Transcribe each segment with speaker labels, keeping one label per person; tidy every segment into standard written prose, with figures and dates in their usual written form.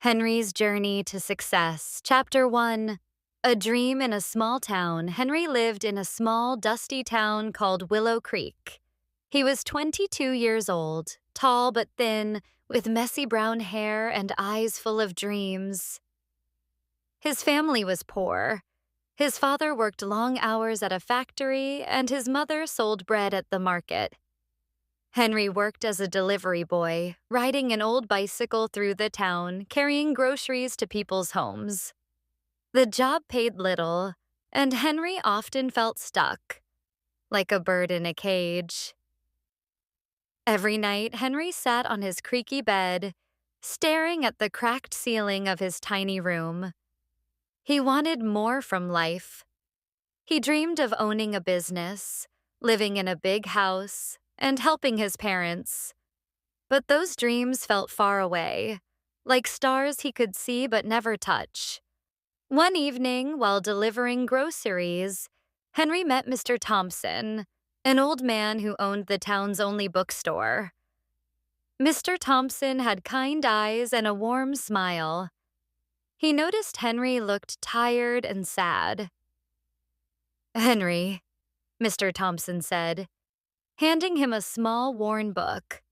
Speaker 1: Henry's Journey to Success. Chapter 1. A Dream in a Small Town. Henry lived in a small, dusty town called Willow Creek. He was 22 years old, tall but thin, with messy brown hair and eyes full of dreams. His family was poor. His father worked long hours at a factory, and his mother sold bread at the market. Henry worked as a delivery boy, riding an old bicycle through the town, carrying groceries to people's homes. The job paid little, and Henry often felt stuck, like a bird in a cage. Every night, Henry sat on his creaky bed, staring at the cracked ceiling of his tiny room. He wanted more from life. He dreamed of owning a business, living in a big house, and helping his parents. But those dreams felt far away, like stars he could see but never touch. One evening, while delivering groceries, Henry met Mr. Thompson, an old man who owned the town's only bookstore. Mr. Thompson had kind eyes and a warm smile. He noticed Henry looked tired and sad. "Henry," Mr. Thompson said, handing him a small, worn book.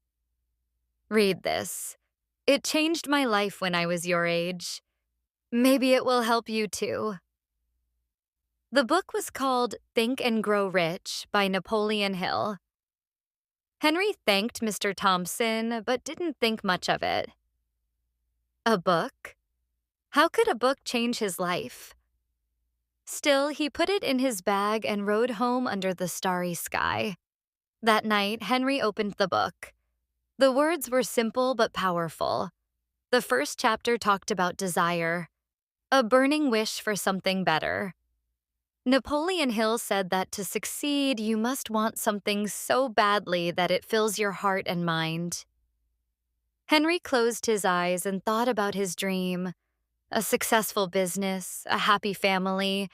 Speaker 1: "Read this. It changed my life when I was your age. Maybe it will help you too." The book was called Think and Grow Rich by Napoleon Hill. Henry thanked Mr. Thompson, but didn't think much of it. A book? How could a book change his life? Still, he put it in his bag and rode home under the starry sky. That night, Henry opened the book. The words were simple but powerful. The first chapter talked about desire, a burning wish for something better. Napoleon Hill said that to succeed, you must want something so badly that it fills your heart and mind. Henry closed his eyes and thought about his dream, a successful business, a happy family,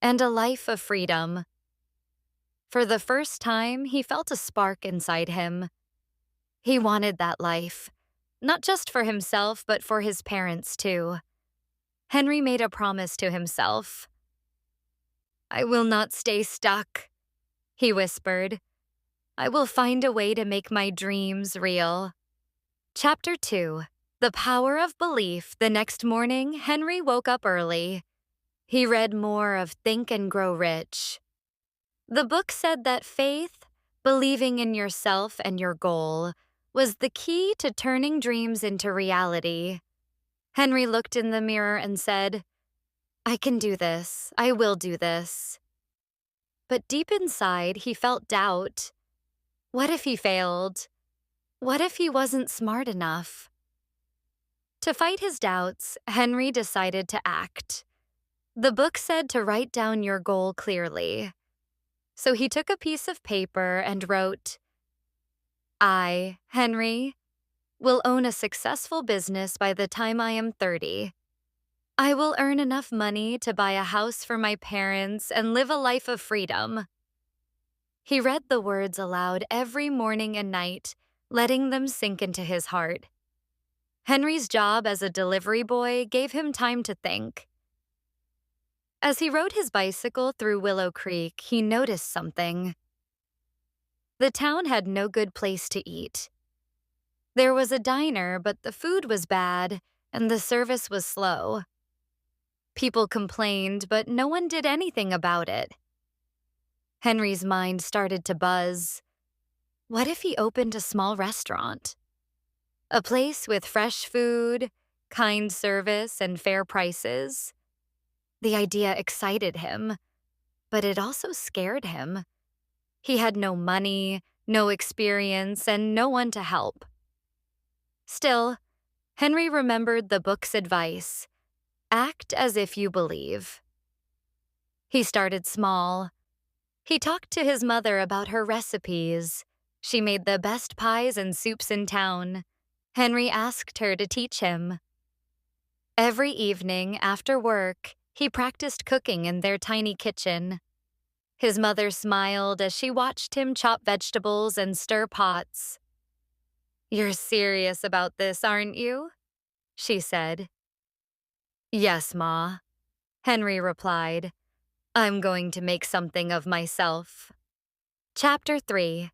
Speaker 1: and a life of freedom. For the first time, he felt a spark inside him. He wanted that life, not just for himself, but for his parents too. Henry made a promise to himself. "I will not stay stuck," he whispered. "I will find a way to make my dreams real." Chapter 2. The Power of Belief. The next morning, Henry woke up early. He read more of Think and Grow Rich. The book said that faith, believing in yourself and your goal, was the key to turning dreams into reality. Henry looked in the mirror and said, "I can do this. I will do this." But deep inside, he felt doubt. What if he failed? What if he wasn't smart enough? To fight his doubts, Henry decided to act. The book said to write down your goal clearly. So he took a piece of paper and wrote, "I, Henry, will own a successful business by the time I am 30. I will earn enough money to buy a house for my parents and live a life of freedom." He read the words aloud every morning and night, letting them sink into his heart. Henry's job as a delivery boy gave him time to think. As he rode his bicycle through Willow Creek, he noticed something. The town had no good place to eat. There was a diner, but the food was bad, and the service was slow. People complained, but no one did anything about it. Henry's mind started to buzz. What if he opened a small restaurant? A place with fresh food, kind service, and fair prices? The idea excited him, but it also scared him. He had no money, no experience, and no one to help. Still, Henry remembered the book's advice: act as if you believe. He started small. He talked to his mother about her recipes. She made the best pies and soups in town. Henry asked her to teach him. Every evening after work, he practiced cooking in their tiny kitchen. His mother smiled as she watched him chop vegetables and stir pots. "You're serious about this, aren't you?" she said. Yes, Ma, Henry replied. I'm going to make something of myself. Chapter 3.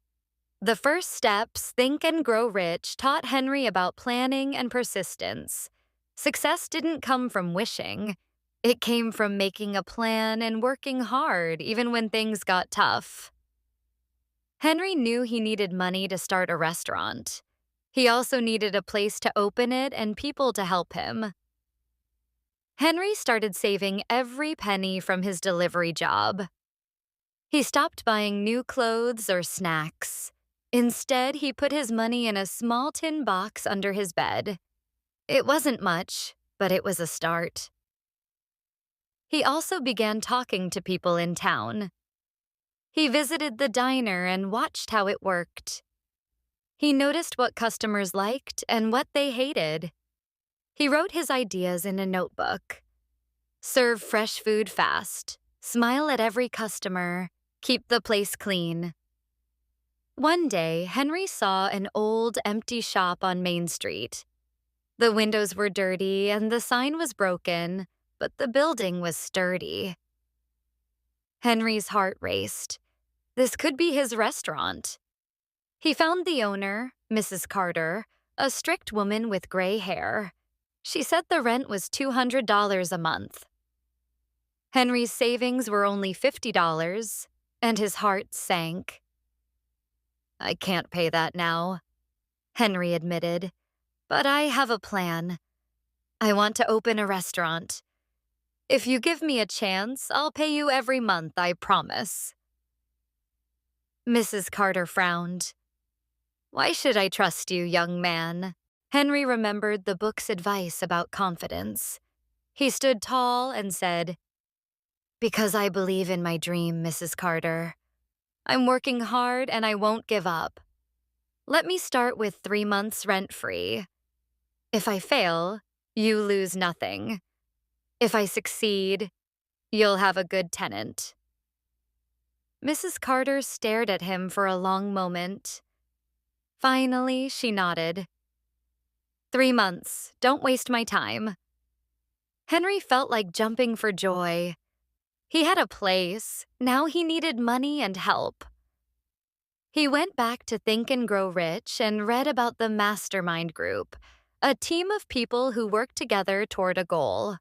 Speaker 1: The First Steps, Think and Grow Rich taught Henry about planning and persistence. Success didn't come from wishing. It came from making a plan and working hard even when things got tough. Henry knew he needed money to start a restaurant. He also needed a place to open it and people to help him. Henry started saving every penny from his delivery job. He stopped buying new clothes or snacks. Instead, he put his money in a small tin box under his bed. It wasn't much, but it was a start. He also began talking to people in town. He visited the diner and watched how it worked. He noticed what customers liked and what they hated. He wrote his ideas in a notebook. Serve fresh food fast. Smile at every customer. Keep the place clean. One day, Henry saw an old, empty shop on Main Street. The windows were dirty and the sign was broken, but the building was sturdy. Henry's heart raced. This could be his restaurant. He found the owner, Mrs. Carter, a strict woman with gray hair. She said the rent was $200 a month. Henry's savings were only $50, and his heart sank. I can't pay that now, Henry admitted, but I have a plan. I want to open a restaurant. If you give me a chance, I'll pay you every month, I promise. Mrs. Carter frowned. Why should I trust you, young man? Henry remembered the book's advice about confidence. He stood tall and said, Because I believe in my dream, Mrs. Carter. I'm working hard and I won't give up. Let me start with 3 months rent-free. If I fail, you lose nothing. If I succeed, you'll have a good tenant. Mrs. Carter stared at him for a long moment. Finally, she nodded. 3 months. Don't waste my time. Henry felt like jumping for joy. He had a place. Now he needed money and help. He went back to Think and Grow Rich and read about the Mastermind Group, a team of people who work together toward a goal.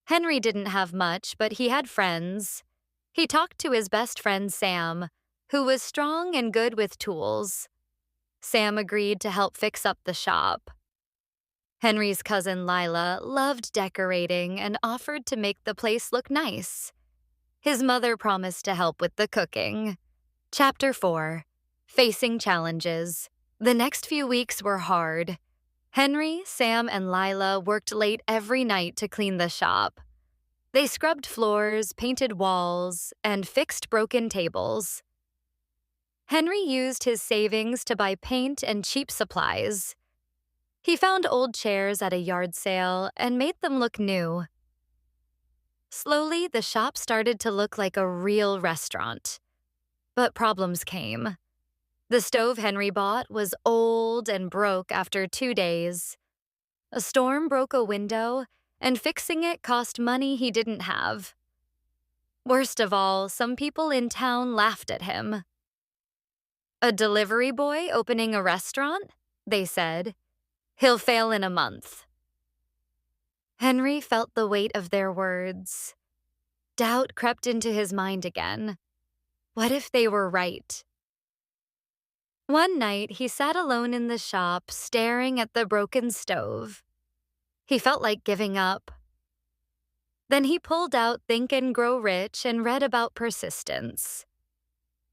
Speaker 1: Henry didn't have much, but he had friends. He talked to his best friend Sam, who was strong and good with tools. Sam agreed to help fix up the shop. Henry's cousin Lila loved decorating and offered to make the place look nice. His mother promised to help with the cooking. Chapter 4. Facing Challenges. The next few weeks were hard. Henry, Sam, and Lila worked late every night to clean the shop. They scrubbed floors, painted walls, and fixed broken tables. Henry used his savings to buy paint and cheap supplies. He found old chairs at a yard sale and made them look new. Slowly, the shop started to look like a real restaurant. But problems came. The stove Henry bought was old and broke after 2 days. A storm broke a window, and fixing it cost money he didn't have. Worst of all, some people in town laughed at him. A delivery boy opening a restaurant? They said. He'll fail in a month. Henry felt the weight of their words. Doubt crept into his mind again. What if they were right? One night, he sat alone in the shop, staring at the broken stove. He felt like giving up. Then he pulled out Think and Grow Rich and read about persistence.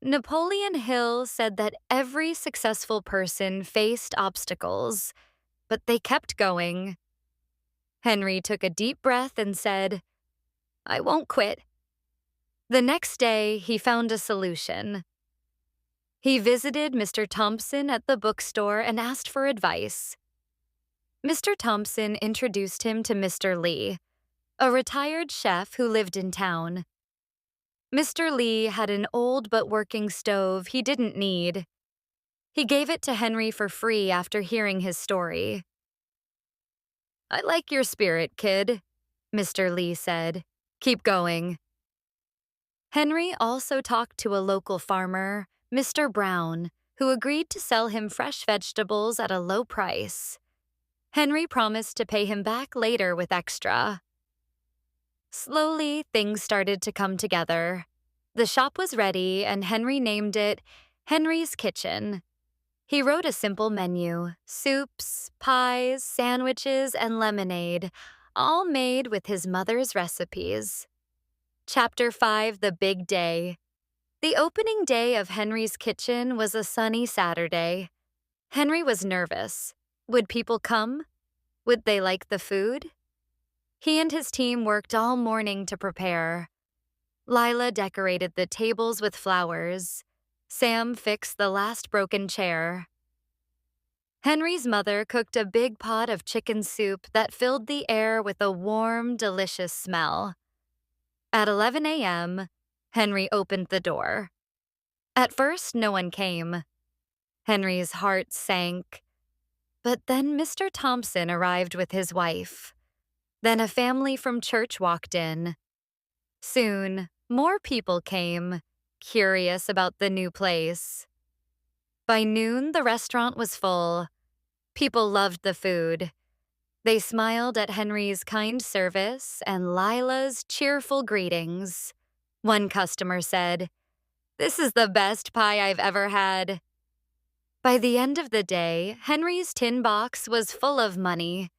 Speaker 1: Napoleon Hill said that every successful person faced obstacles, but they kept going. Henry took a deep breath and said, I won't quit. The next day, he found a solution. He visited Mr. Thompson at the bookstore and asked for advice. Mr. Thompson introduced him to Mr. Lee, a retired chef who lived in town. Mr. Lee had an old but working stove he didn't need. He gave it to Henry for free after hearing his story. I like your spirit, kid, Mr. Lee said. Keep going. Henry also talked to a local farmer, Mr. Brown, who agreed to sell him fresh vegetables at a low price. Henry promised to pay him back later with extra. Slowly, things started to come together. The shop was ready, and Henry named it Henry's Kitchen. He wrote a simple menu: soups, pies, sandwiches, and lemonade, all made with his mother's recipes. Chapter 5: The Big Day. The opening day of Henry's Kitchen was a sunny Saturday. Henry was nervous. Would people come? Would they like the food? He and his team worked all morning to prepare. Lila decorated the tables with flowers. Sam fixed the last broken chair. Henry's mother cooked a big pot of chicken soup that filled the air with a warm, delicious smell. At 11 a.m., Henry opened the door. At first, no one came. Henry's heart sank. But then Mr. Thompson arrived with his wife. Then a family from church walked in. Soon, more people came, curious about the new place. By noon, the restaurant was full. People loved the food. They smiled at Henry's kind service and Lila's cheerful greetings. One customer said, "This is the best pie I've ever had." By the end of the day, Henry's tin box was full of money.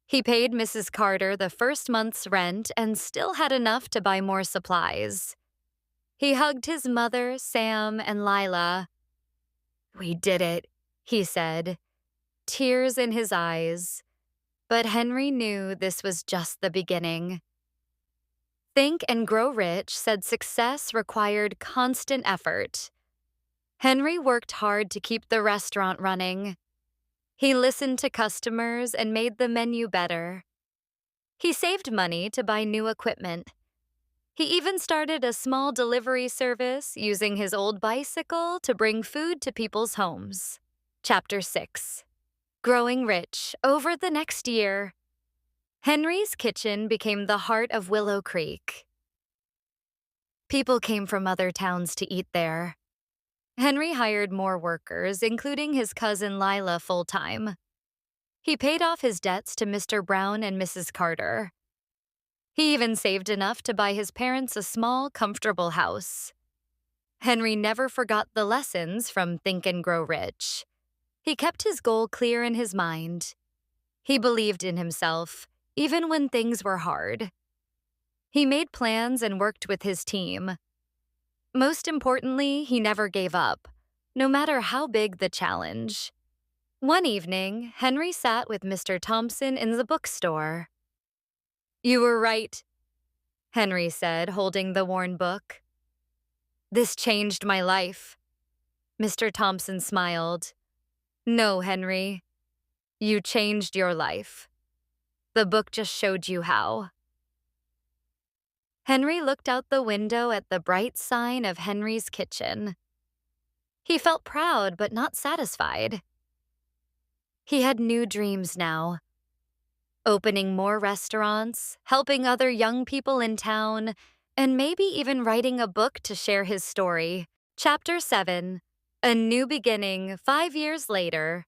Speaker 1: He paid Mrs. Carter the first month's rent and still had enough to buy more supplies. He hugged his mother, Sam, and Lila. "We did it," he said, tears in his eyes. But Henry knew this was just the beginning. Think and Grow Rich said success required constant effort. Henry worked hard to keep the restaurant running. He listened to customers and made the menu better. He saved money to buy new equipment. He even started a small delivery service using his old bicycle to bring food to people's homes. Chapter 6: Growing Rich. Over the next year, Henry's Kitchen became the heart of Willow Creek. People came from other towns to eat there. Henry hired more workers, including his cousin Lila full-time. He paid off his debts to Mr. Brown and Mrs. Carter. He even saved enough to buy his parents a small, comfortable house. Henry never forgot the lessons from Think and Grow Rich. He kept his goal clear in his mind. He believed in himself, even when things were hard. He made plans and worked with his team. Most importantly, he never gave up, no matter how big the challenge. One evening, Henry sat with Mr. Thompson in the bookstore. "You were right," Henry said, holding the worn book. "This changed my life." Mr. Thompson smiled. "No, Henry. You changed your life. The book just showed you how." Henry looked out the window at the bright sign of Henry's Kitchen. He felt proud but not satisfied. He had new dreams now. Opening more restaurants, helping other young people in town, and maybe even writing a book to share his story. Chapter 7: A New Beginning 5 years later.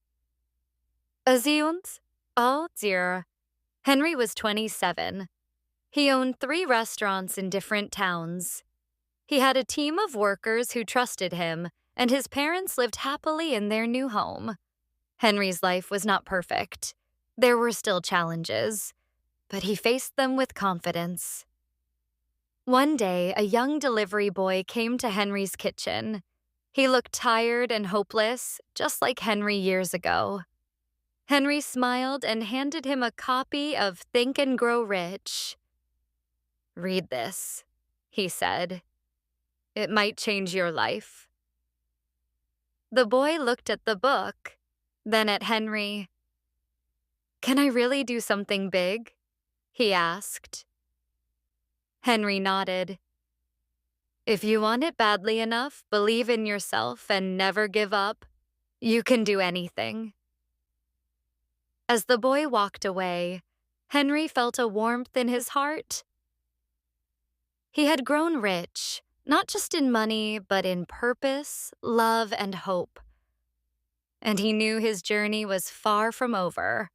Speaker 1: Henry was 27. He owned 3 restaurants in different towns. He had a team of workers who trusted him, and his parents lived happily in their new home. Henry's life was not perfect. There were still challenges, but he faced them with confidence. One day, a young delivery boy came to Henry's Kitchen. He looked tired and hopeless, just like Henry years ago. Henry smiled and handed him a copy of Think and Grow Rich. "Read this," he said. "It might change your life." The boy looked at the book, then at Henry. "Can I really do something big?" he asked. Henry nodded. "If you want it badly enough, believe in yourself, and never give up, you can do anything." As the boy walked away, Henry felt a warmth in his heart. He had grown rich, not just in money, but in purpose, love, and hope. And he knew his journey was far from over.